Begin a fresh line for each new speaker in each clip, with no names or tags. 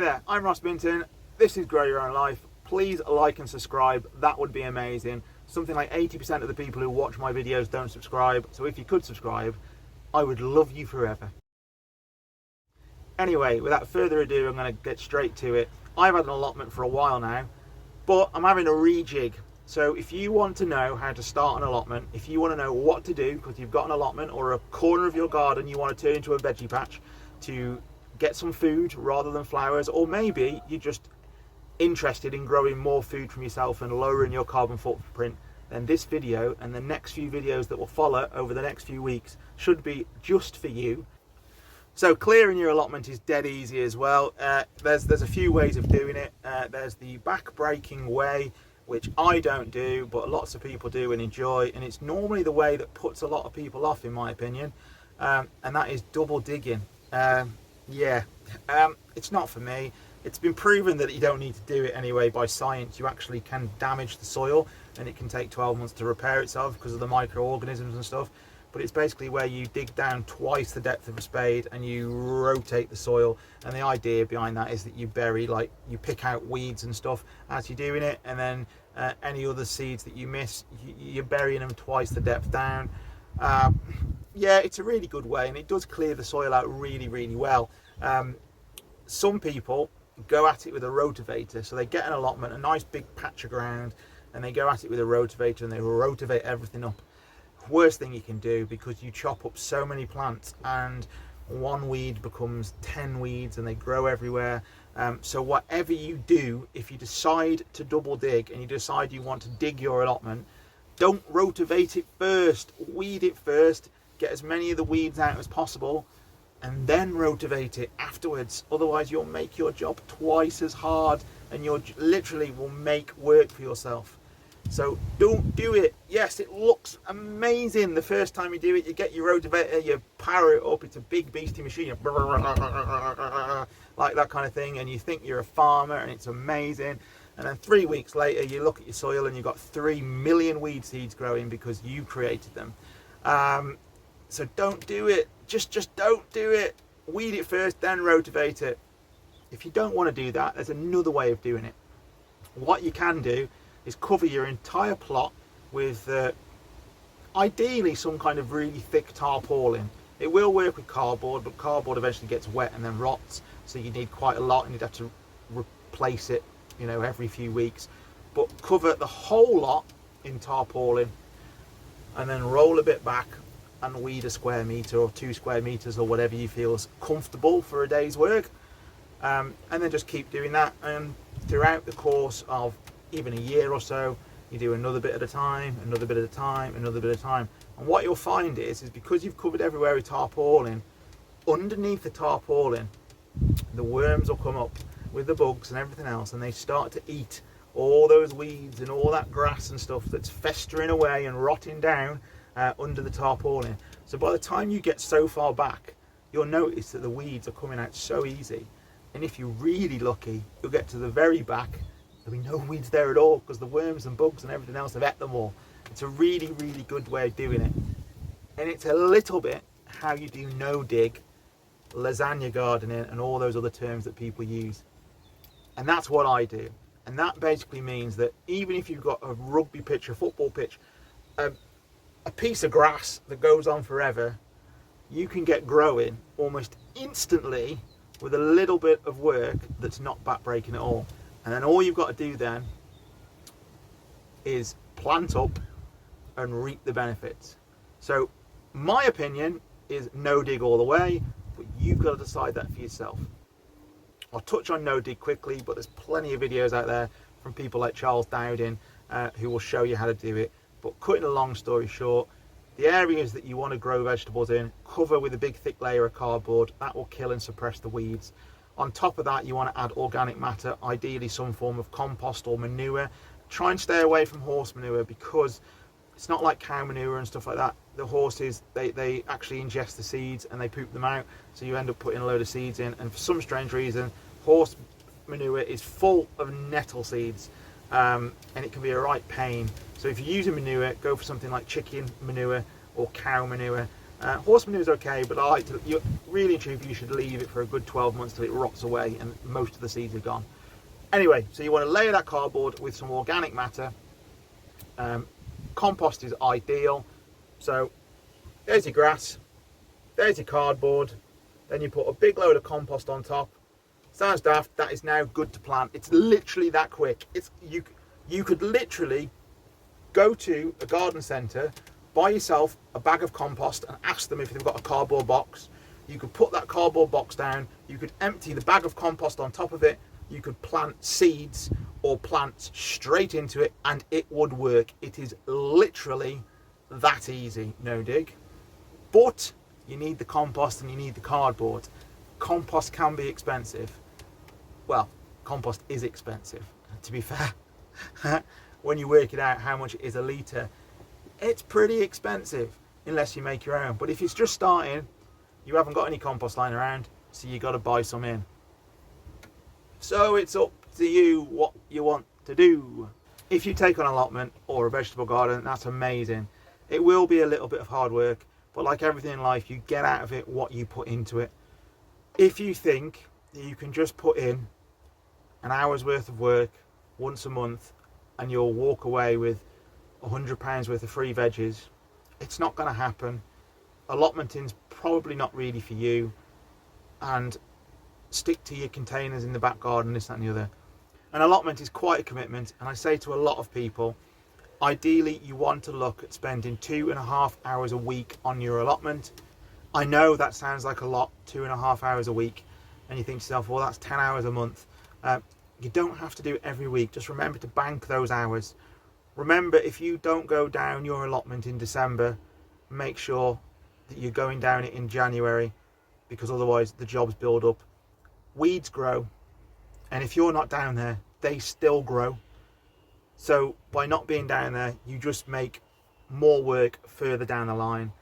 Hi there, I'm Ross Binton. This is Grow Your Own Life. Please like and subscribe, that would be amazing. Something like 80% of the people who watch my videos don't subscribe, so if you could subscribe, I would love you forever. Anyway, without further ado, I'm going to get straight to it. I've had an allotment for a while now, but I'm having a rejig. So if you want to know how to start an allotment, if you want to know what to do because you've got an allotment or a corner of your garden you want to turn into a veggie patch to get some food rather than flowers, or maybe you're just interested in growing more food from yourself and lowering your carbon footprint, then this video and the next few videos that will follow over the next few weeks should be just for you. So clearing your allotment is dead easy as well. There's a few ways of doing it. There's the back-breaking way, which I don't do, but lots of people do and enjoy, and it's normally the way that puts a lot of people off, in my opinion, and that is double digging. It's not for me. It's been proven that you don't need to do it anyway by science. You actually can damage the soil and it can take 12 months to repair itself because of the microorganisms and stuff. But it's basically where you dig down twice the depth of a spade and you rotate the soil. And the idea behind that is that you bury, like, you pick out weeds and stuff as you're doing it, and then any other seeds that you miss, you're burying them twice the depth down. Yeah, it's a really good way, and it does clear the soil out really, really well. Some people go at it with a rotavator, so they get an allotment, a nice big patch of ground, and they go at it with a rotavator and they rotivate everything up. Worst thing you can do, because you chop up so many plants and one weed becomes 10 weeds and they grow everywhere. So whatever you do, if you decide to double dig and you decide you want to dig your allotment, don't rotivate it first, weed it first, get as many of the weeds out as possible, and then rotivate it afterwards. Otherwise you'll make your job twice as hard and you literally will make work for yourself. So don't do it. Yes, it looks amazing the first time you do it. You get your rotavator, you power it up, it's a big beastie machine, like that kind of thing, and you think you're a farmer and it's amazing. And then 3 weeks later you look at your soil and you've got 3 million weed seeds growing because you created them. So don't do it. Just don't do it. Weed it first, then rotivate it. If you don't want to do that, there's another way of doing it. What you can do is cover your entire plot with ideally some kind of really thick tarpaulin. It will work with cardboard, but cardboard eventually gets wet and then rots, so you need quite a lot and you'd have to replace it, you know, every few weeks. But cover the whole lot in tarpaulin and then roll a bit back and weed a square meter or 2 square meters or whatever you feel is comfortable for a day's work, and then just keep doing that. And throughout the course of even a year or so, you do another bit at a time, another bit at a time, another bit at a time. And what you'll find is because you've covered everywhere with tarpaulin, underneath the tarpaulin the worms will come up with the bugs and everything else, and they start to eat all those weeds and all that grass and stuff that's festering away and rotting down under the tarpaulin. So by the time you get so far back, you'll notice that the weeds are coming out so easy, and if you're really lucky, you'll get to the very back, there'll be no weeds there at all because the worms and bugs and everything else have ate them all. It's a really, really good way of doing it, and it's a little bit how you do no dig, lasagna gardening and all those other terms that people use. And that's what I do. And that basically means that even if you've got a rugby pitch, a football pitch, a piece of grass that goes on forever, you can get growing almost instantly with a little bit of work that's not back-breaking at all. And then all you've got to do then is plant up and reap the benefits. So my opinion is no dig all the way, but you've got to decide that for yourself. I'll touch on no dig quickly, but there's plenty of videos out there from people like Charles Dowding who will show you how to do it. But cutting a long story short, the areas that you want to grow vegetables in, cover with a big thick layer of cardboard. That will kill and suppress the weeds. On top of that, you want to add organic matter, ideally some form of compost or manure. Try and stay away from horse manure because it's not like cow manure and stuff like that. The horses, they actually ingest the seeds and they poop them out, so you end up putting a load of seeds in, and for some strange reason horse manure is full of nettle seeds, and it can be a right pain. So if you're using manure, go for something like chicken manure or cow manure. Horse manure is okay, but I like to, really and truly, you should leave it for a good 12 months till it rots away and most of the seeds are gone. Anyway, so you want to layer that cardboard with some organic matter. Compost is ideal. So there's your grass, there's your cardboard, then you put a big load of compost on top. Sounds daft, that is now good to plant. It's literally that quick. You could literally go to a garden centre, buy yourself a bag of compost and ask them if they've got a cardboard box. You could put that cardboard box down, you could empty the bag of compost on top of it, you could plant seeds or plants straight into it and it would work. It is literally that easy, no dig. But you need the compost and you need the cardboard. Compost can be expensive. Well, compost is expensive, to be fair. When you work it out how much it is a litre, it's pretty expensive unless you make your own. But if it's just starting, you haven't got any compost lying around, so you got to buy some in. So it's up to you what you want to do. If you take on an allotment or a vegetable garden, that's amazing. It will be a little bit of hard work, but like everything in life, you get out of it what you put into it. If you think that you can just put in an hour's worth of work once a month and you'll walk away with £100 worth of free veggies, it's not going to happen. Allotmenting's probably not really for you, and stick to your containers in the back garden, this, that and the other. An allotment is quite a commitment, and I say to a lot of people, ideally you want to look at spending 2.5 hours a week on your allotment. I know that sounds like a lot, 2.5 hours a week, and you think to yourself, well, that's 10 hours a month. You don't have to do it every week. Just remember to bank those hours. Remember, if you don't go down your allotment in December, make sure that you're going down it in January, because otherwise the jobs build up. Weeds grow, and if you're not down there, they still grow. So by not being down there, you just make more work further down the line.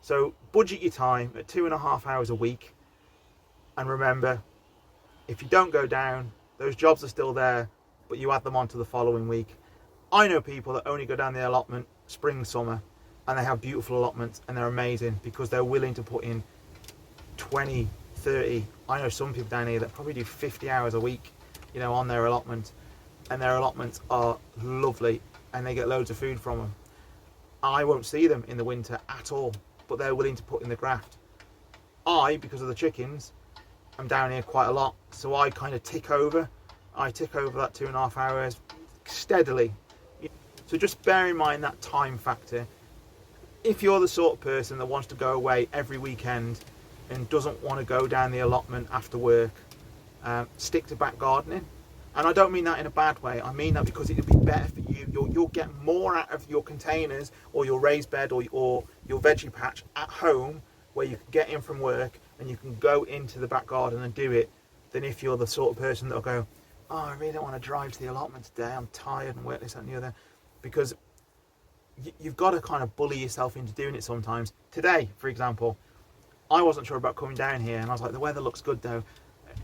So budget your time at 2.5 hours a week, and remember, if you don't go down, those jobs are still there, but you add them on to the following week. I know people that only go down the allotment spring, summer, and they have beautiful allotments and they're amazing because they're willing to put in 20, 30. I know some people down here that probably do 50 hours a week, you know, on their allotment, and their allotments are lovely and they get loads of food from them. I won't see them in the winter at all, but they're willing to put in the graft. Because of the chickens, I'm down here quite a lot, so I kind of tick over that 2.5 hours steadily. So just bear in mind that time factor. If you're the sort of person that wants to go away every weekend and doesn't want to go down the allotment after work, stick to back gardening. And I don't mean that in a bad way. I mean that because it'll be better for you. You'll get more out of your containers or your raised bed or your veggie patch at home, where you can get in from work and you can go into the back garden and do it, than if you're the sort of person that'll go, oh, I really don't want to drive to the allotment today, I'm tired and work this, that and the other. Because you've got to kind of bully yourself into doing it sometimes. Today, for example, I wasn't sure about coming down here, and I was like, the weather looks good though,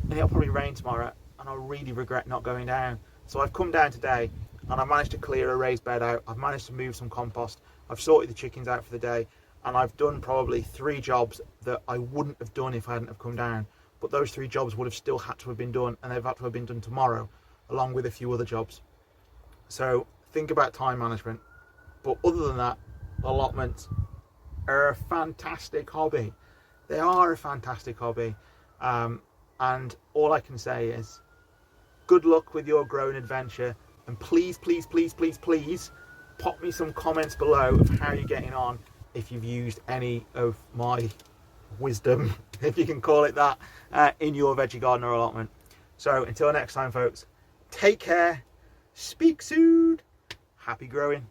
and it'll probably rain tomorrow, and I'll really regret not going down. So I've come down today, and I've managed to clear a raised bed out, I've managed to move some compost, I've sorted the chickens out for the day, and I've done probably 3 jobs that I wouldn't have done if I hadn't have come down. But those 3 jobs would have still had to have been done, and they've had to have been done tomorrow, along with a few other jobs. So think about time management. But other than that, allotments are a fantastic hobby. They are a fantastic hobby. And all I can say is good luck with your growing adventure. And please, please, please, please, please pop me some comments below of how you're getting on, if you've used any of my wisdom, if you can call it that, in your veggie garden or allotment. So until next time, folks, take care, speak soon, happy growing.